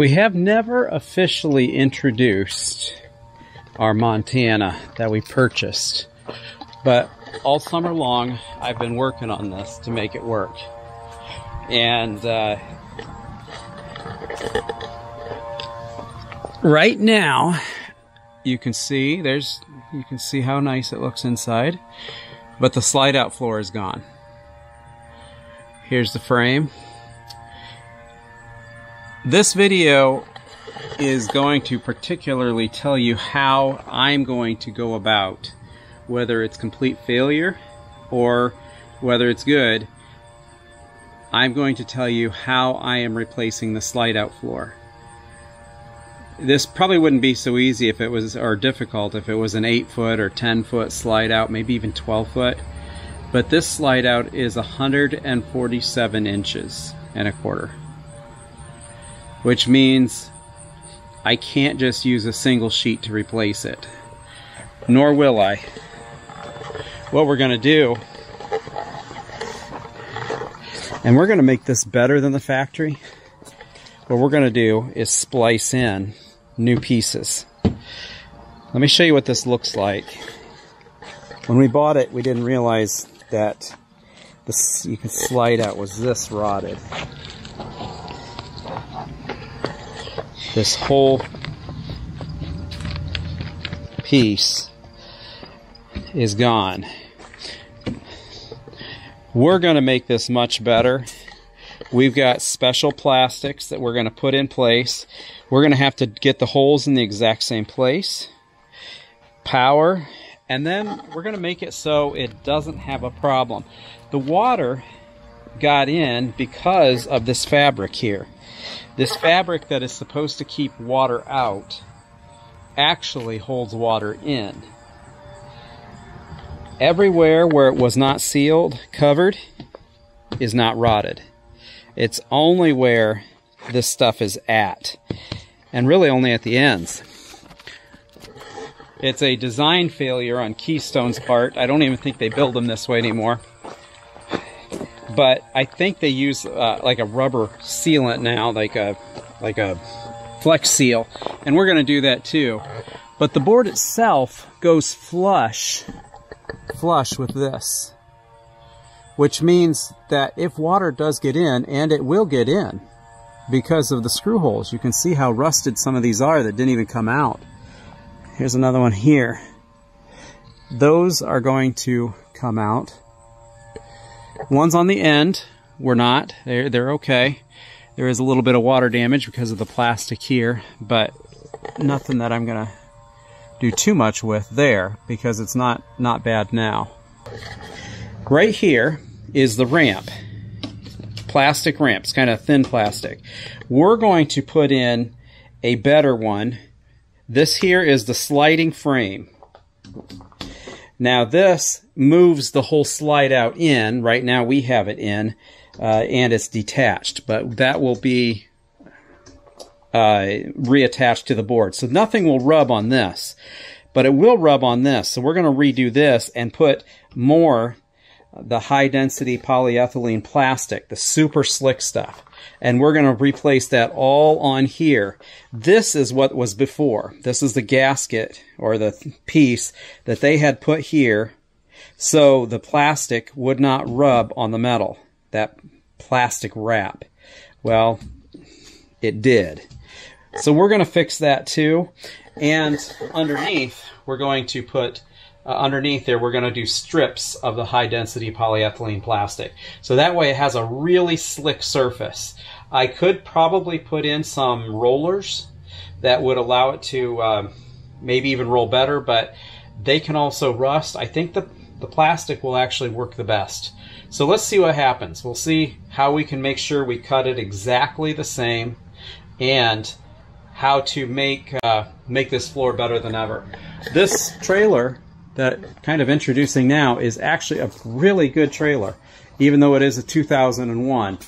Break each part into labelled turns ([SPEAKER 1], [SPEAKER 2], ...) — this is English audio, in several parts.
[SPEAKER 1] We have never officially introduced our Montana that we purchased, but all summer long I've been working on this to make it work. And right now you can see how nice it looks inside, but the slide out floor is gone. Here's the frame. This video is going to particularly tell you how I'm going to go about, whether it's complete failure or whether it's good. I'm going to tell you how I am replacing the slide out floor. This probably wouldn't be so easy if it was, or difficult if it was an 8-foot or 10-foot slide out, maybe even 12-foot. But this slide out is 147 inches and a quarter. Which means I can't just use a single sheet to replace it. Nor will I. What we're going to do, and we're going to make this better than the factory, what we're going to do is splice in new pieces. Let me show you what this looks like. When we bought it, we didn't realize that this, you can slide out, was this rotted. This whole piece is gone. We're going to make this much better. We've got special plastics that we're going to put in place. We're going to have to get the holes in the exact same place. Power. And then we're going to make it so it doesn't have a problem. The water got in because of this fabric here. This fabric that is supposed to keep water out actually holds water in. Everywhere where it was not sealed, covered, is not rotted. It's only where this stuff is at, and really only at the ends. It's a design failure on Keystone's part. I don't even think they build them this way anymore. But I think they use like a rubber sealant now, like a flex seal, and we're going to do that too. But the board itself goes flush with this, which means that if water does get in, and it will get in because of the screw holes, you can see how rusted some of these are that didn't even come out. Here's another one here. Those are going to come out. Ones on the end were not. They're okay. There is a little bit of water damage because of the plastic here, but nothing that I'm going to do too much with there because it's not bad now. Right here is the ramp. Plastic ramp. It's kind of thin plastic. We're going to put in a better one. This here is the sliding frame. Now this moves the whole slide out in. Right now we have it in and it's detached, but that will be reattached to the board. So nothing will rub on this, but it will rub on this. So we're going to redo this and put more the high density polyethylene plastic, the super slick stuff. And we're going to replace that all on here. This is what was before. This is the gasket or the piece that they had put here so the plastic would not rub on the metal, that plastic wrap. Well, it did. So we're going to fix that too. And underneath, we're going to put underneath there, we're going to do strips of the high-density polyethylene plastic. So that way it has a really slick surface. I could probably put in some rollers that would allow it to maybe even roll better, but they can also rust. I think the plastic will actually work the best. So let's see what happens. We'll see how we can make sure we cut it exactly the same and how to make this floor better than ever. This trailer that kind of introducing now is actually a really good trailer, even though it is a 2001.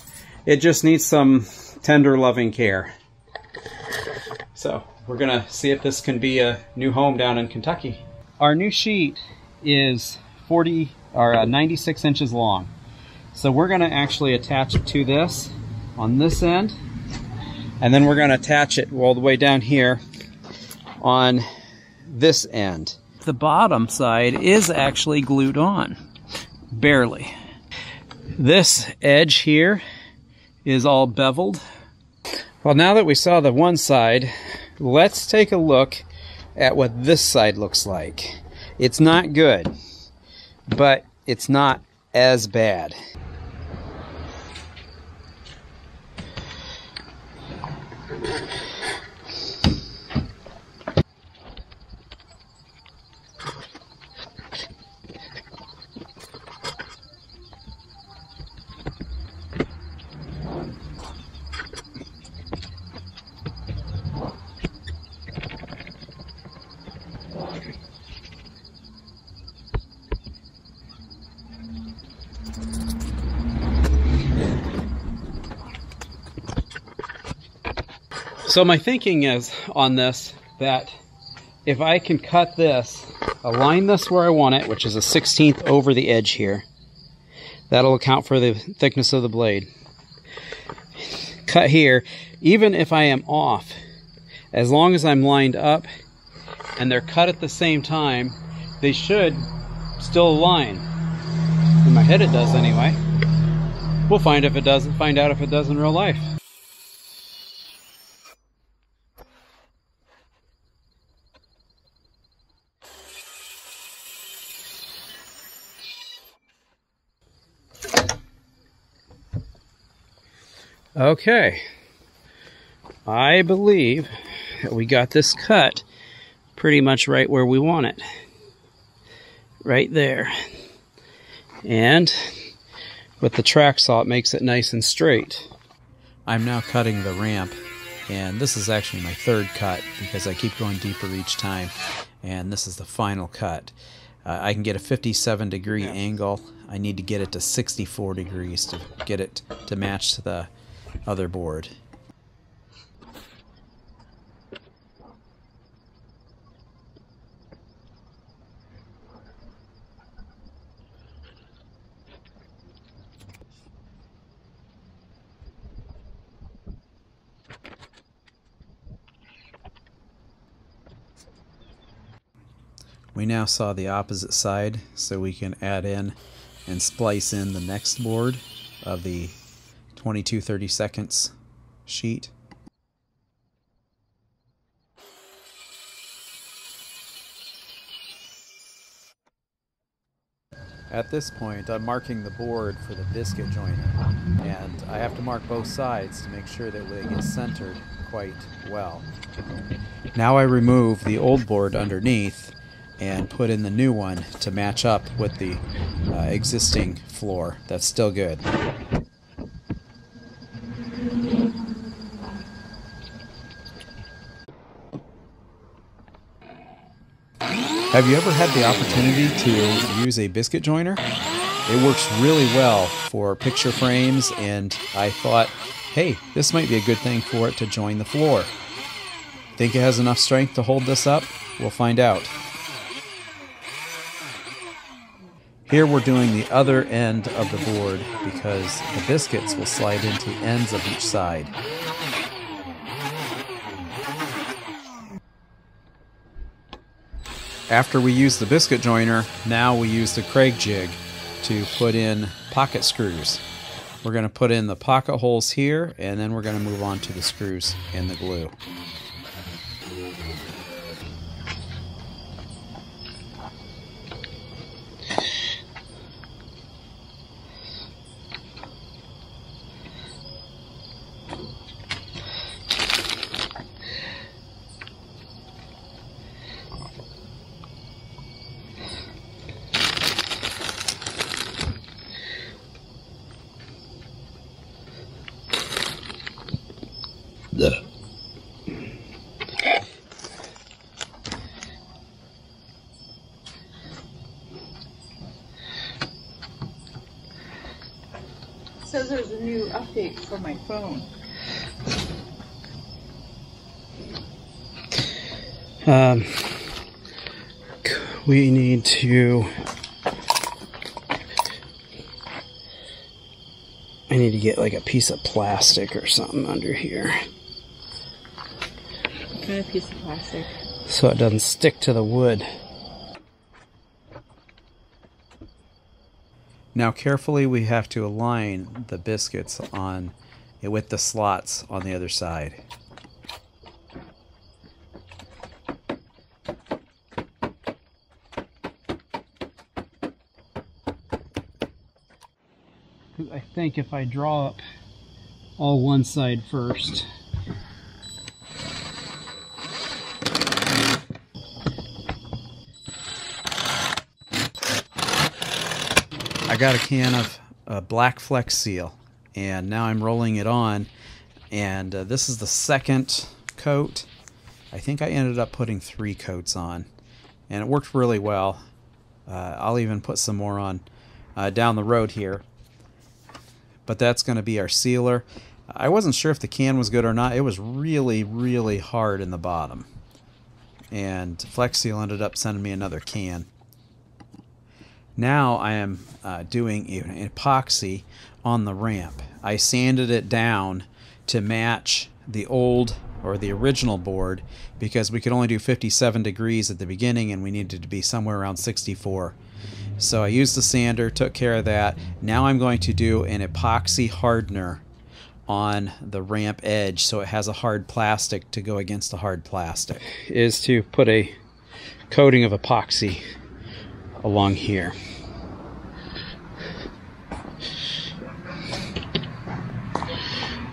[SPEAKER 1] It just needs some tender loving care. So we're gonna see if this can be a new home down in Kentucky. Our new sheet is 96 inches long. So we're gonna actually attach it to this on this end, And then we're going to attach it all the way down here on this end. The bottom side is actually glued on, barely. This edge here is all beveled. Well, now that we saw the one side, let's take a look at what this side looks like. It's not good, but it's not as bad. So my thinking is on this that if I can cut this, align this where I want it, which is a 1/16 over the edge here, that'll account for the thickness of the blade. Cut here, even if I am off, as long as I'm lined up and they're cut at the same time, they should still align. In my head it does anyway. We'll find out if it does in real life. Okay, I believe that we got this cut pretty much right where we want it. Right there. And with the track saw, it makes it nice and straight. I'm now cutting the ramp, and this is actually my third cut because I keep going deeper each time, and this is the final cut. I can get a 57-degree angle. I need to get it to 64 degrees to get it to match the other board. We now saw the opposite side, so we can add in and splice in the next board of the 22/32 sheet. At this point, I'm marking the board for the biscuit joiner, and I have to mark both sides to make sure that they get centered quite well. Now I remove the old board underneath and put in the new one to match up with the existing floor. That's still good. Have you ever had the opportunity to use a biscuit joiner? It works really well for picture frames, and I thought, hey, this might be a good thing for it to join the floor. Think it has enough strength to hold this up? We'll find out. Here we're doing the other end of the board because the biscuits will slide into ends of each side. After we use the biscuit joiner, now we use the Craig jig to put in pocket screws. We're going to put in the pocket holes here, and then we're going to move on to the screws and the glue.
[SPEAKER 2] It says there's a new update for my phone.
[SPEAKER 1] We need to... I need to get like a piece of plastic or something under here.
[SPEAKER 2] And a piece of plastic.
[SPEAKER 1] so it doesn't stick to the wood. Now carefully we have to align the biscuits on with the slots on the other side. I think if I draw up all one side first, I got a can of black Flex Seal, and now I'm rolling it on, and this is the second coat. I think I ended up putting 3 coats on, and it worked really well. I'll even put some more on down the road here. But that's going to be our sealer. I wasn't sure if the can was good or not. It was really, really hard in the bottom. And Flex Seal ended up sending me another can. Now I am doing an epoxy on the ramp. I sanded it down to match the old or the original board because we could only do 57 degrees at the beginning and we needed to be somewhere around 64. So I used the sander, took care of that. Now I'm going to do an epoxy hardener on the ramp edge so it has a hard plastic to go against the hard plastic. Is to put a coating of epoxy along here.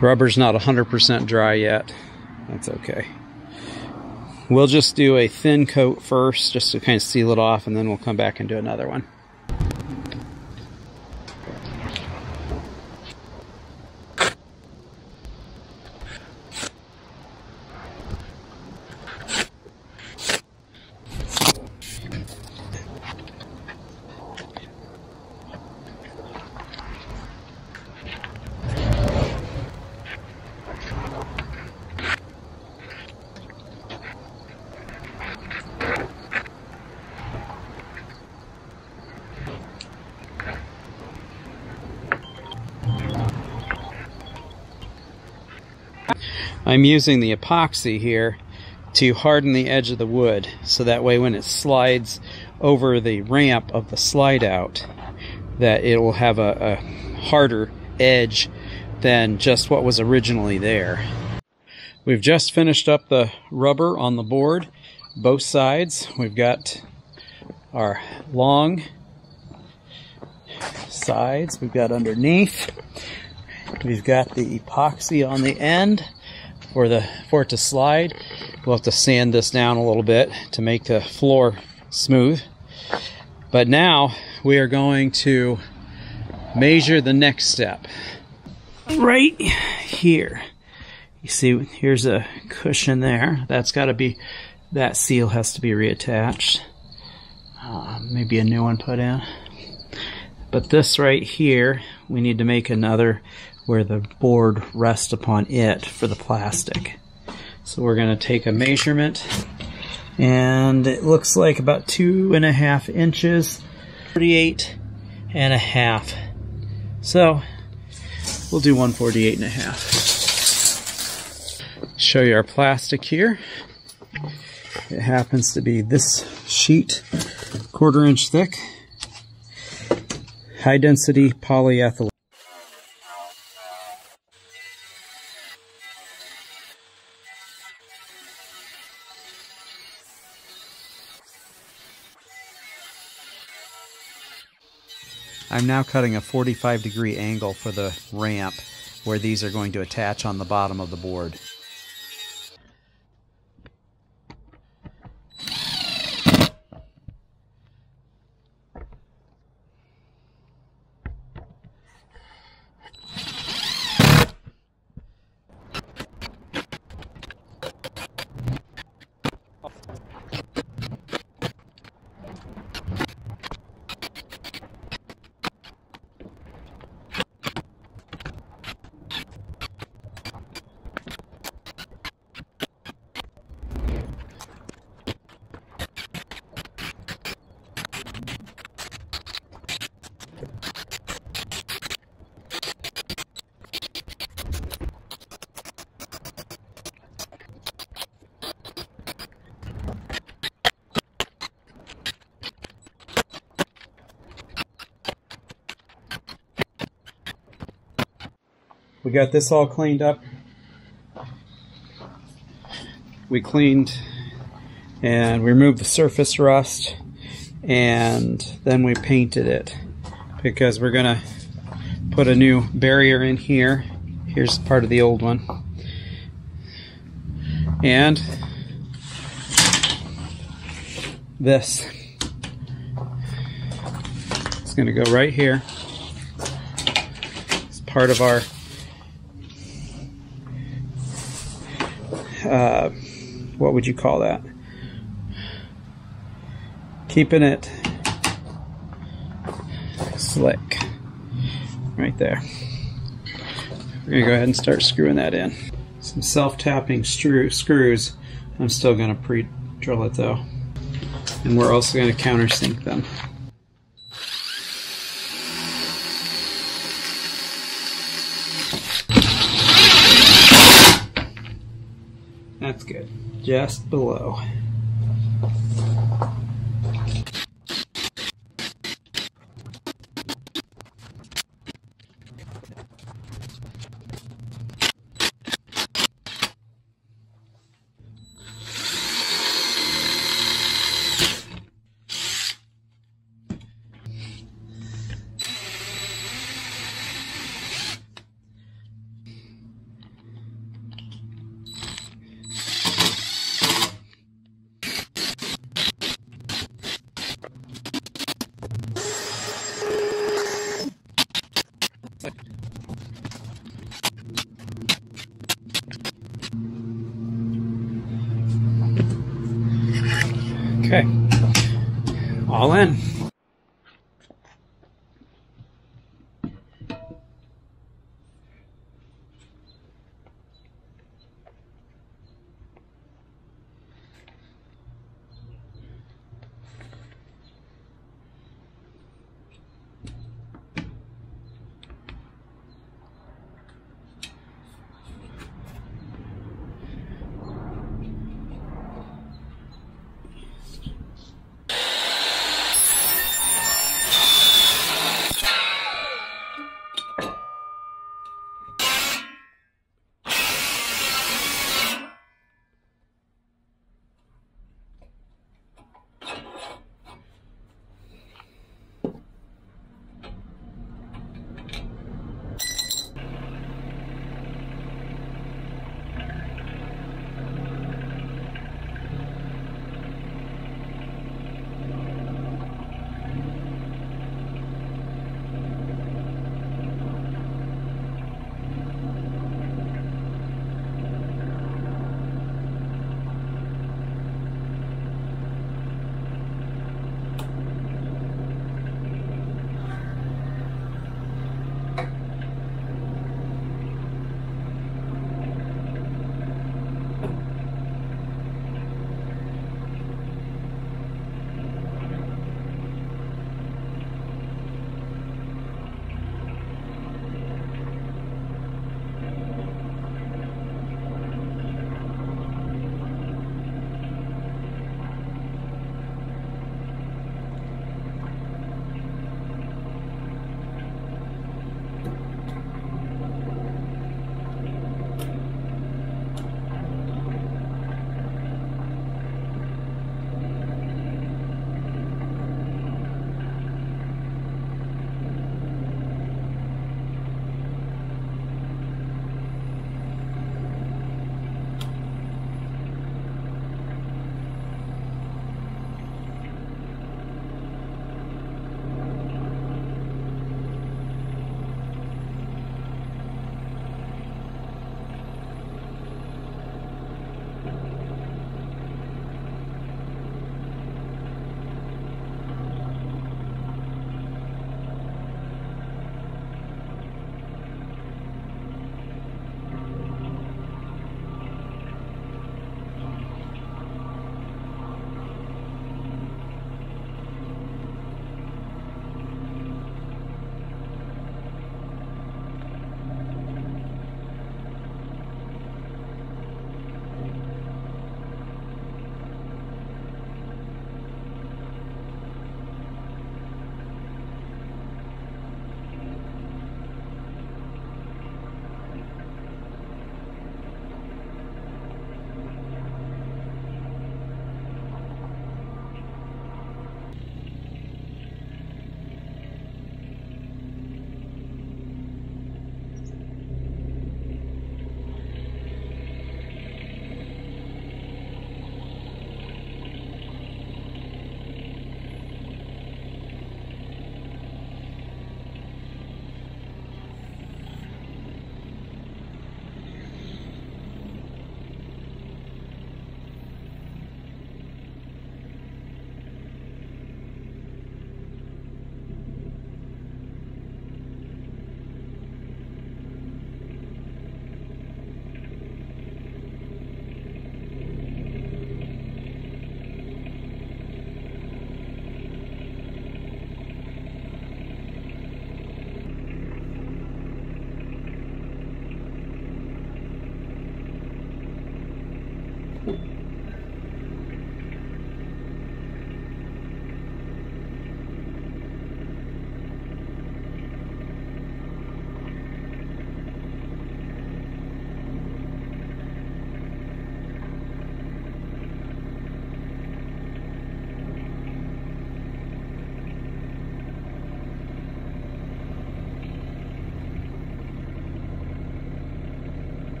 [SPEAKER 1] Rubber's not 100% dry yet. That's okay. We'll just do a thin coat first just to kind of seal it off, and then we'll come back and do another one. I'm using the epoxy here to harden the edge of the wood, so that way when it slides over the ramp of the slide out, that it will have a harder edge than just what was originally there. We've just finished up the rubber on the board, both sides. We've got our long sides, we've got underneath, we've got the epoxy on the end for it to slide. We'll have to sand this down a little bit to make the floor smooth. But now we are going to measure the next step. Right here. You see, here's a cushion there. That's got to be, that seal has to be reattached. Maybe a new one put in. But this right here, we need to make another where the board rests upon it for the plastic. So we're going to take a measurement, and it looks like about 2.5 inches, 48.5. So we'll do 148.5. Show you our plastic here. It happens to be this sheet, 1/4 inch thick, high density polyethylene. I'm now cutting a 45-degree angle for the ramp where these are going to attach on the bottom of the board. we got this all cleaned up. We cleaned and removed the surface rust, and then we painted it because we're gonna put a new barrier in here. Here's part of the old one. And this is going to go right here. It's part of our what would you call that? Keeping it slick. Right there. We're going to go ahead and start screwing that in. Some self-tapping screws. I'm still going to pre-drill it though. And we're also going to countersink them. That's good. Just below. Okay, all in.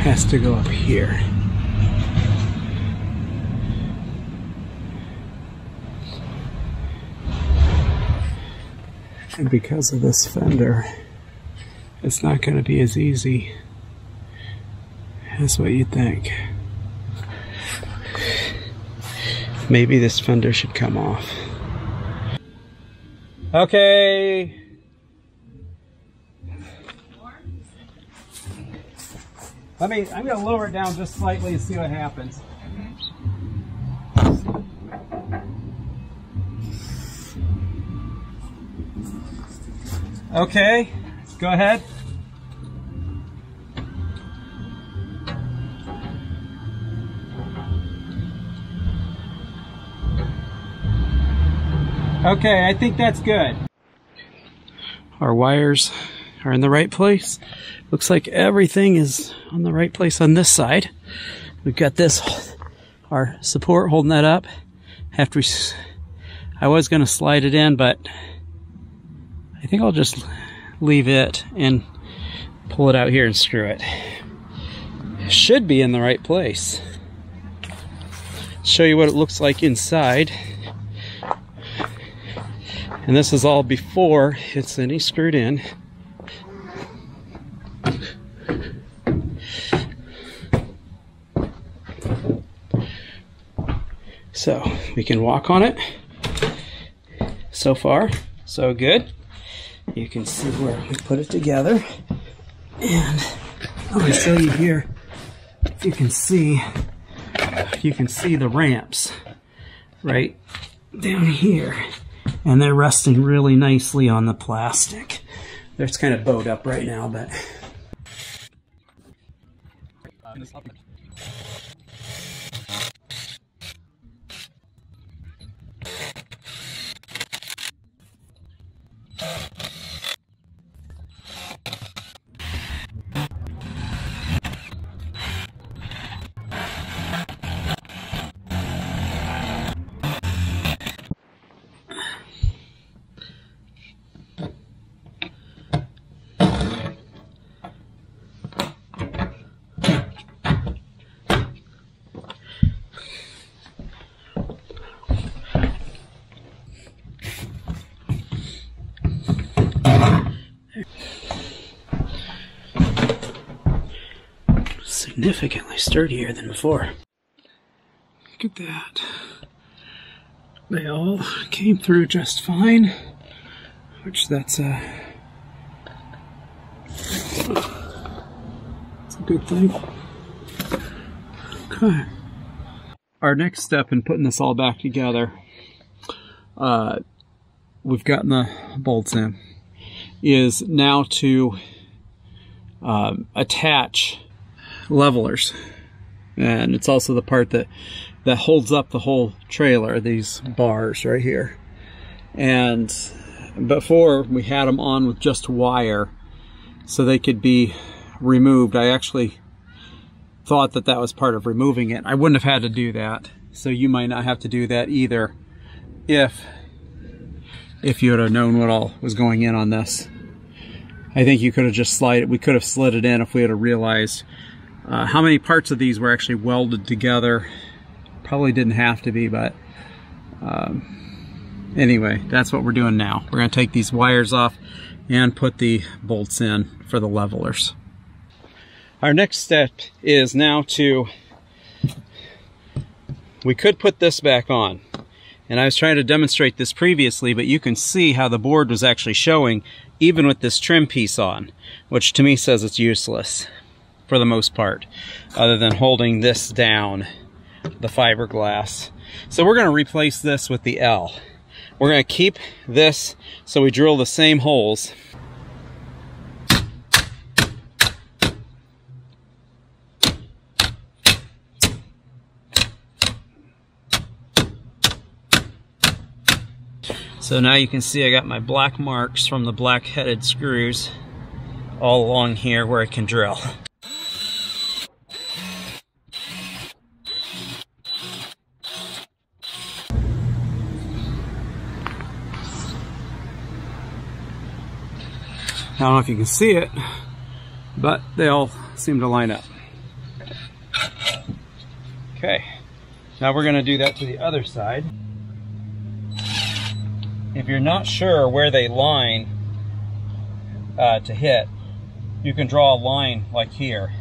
[SPEAKER 1] has to go up here. And because of this fender, it's not going to be as easy as what you'd think. Maybe this fender should come off. Okay. I'm going to lower it down just slightly and see what happens. Okay, go ahead. Okay, I think that's good. Our wires are in the right place. Looks like everything is on the right place on this side. We've got this, our support holding that up. I was going to slide it in, but I think I'll just leave it and pull it out here and screw it. It should be in the right place. Show you what it looks like inside. And this is all before it's any screwed in. So we can walk on it. So far, so good. You can see where we put it together. And I'm going to show you here. You can see the ramps right down here. And they're resting really nicely on the plastic. It's kind of bowed up right now, but significantly sturdier than before. Look at that. They all came through just fine, which that's a good thing. Okay. Our next step in putting this all back together, we've gotten the bolts in, is now to attach levelers. And it's also the part that holds up the whole trailer, these bars right here. And before we had them on with just wire so they could be removed. I actually thought that that was part of removing it. I wouldn't have had to do that, so you might not have to do that either if you would have known what all was going in on this. I think you could have just we could have slid it in if we had realized how many parts of these were actually welded together. Probably didn't have to be, but anyway, that's what we're doing now. We're going to take these wires off and put the bolts in for the levelers. Our next step is now we could put this back on. And I was trying to demonstrate this previously, but you can see how the board was actually showing even with this trim piece on, which to me says it's useless for the most part, other than holding this down, the fiberglass. So we're going to replace this with the L. We're going to keep this, so we drill the same holes. So now you can see I got my black marks from the black headed screws all along here where I can drill. I don't know if you can see it, but they all seem to line up. Okay, now we're going to do that to the other side. If you're not sure where they line to hit, you can draw a line like here.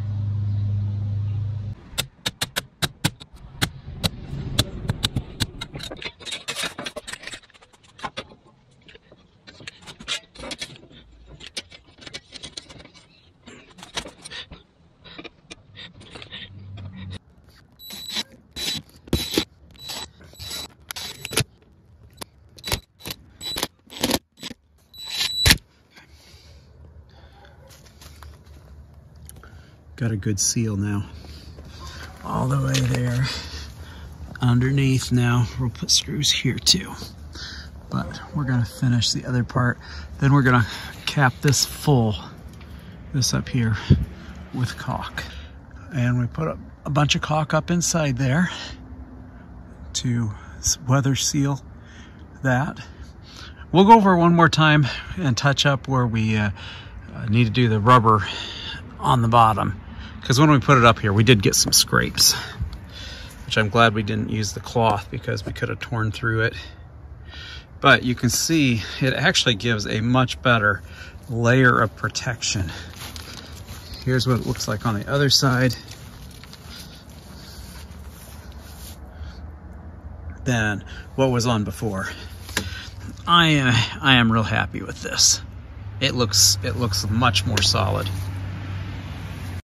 [SPEAKER 1] Got a good seal now. All the way there. Underneath now, we'll put screws here too. But we're gonna finish the other part. Then we're gonna cap this full, this up here, with caulk. And we put a bunch of caulk up inside there to weather seal that. We'll go over one more time and touch up where we need to do the rubber on the bottom. Because when we put it up here, we did get some scrapes, which I'm glad we didn't use the cloth because we could have torn through it. But you can see it actually gives a much better layer of protection. Here's what it looks like on the other side than what was on before. I am real happy with this. It looks much more solid.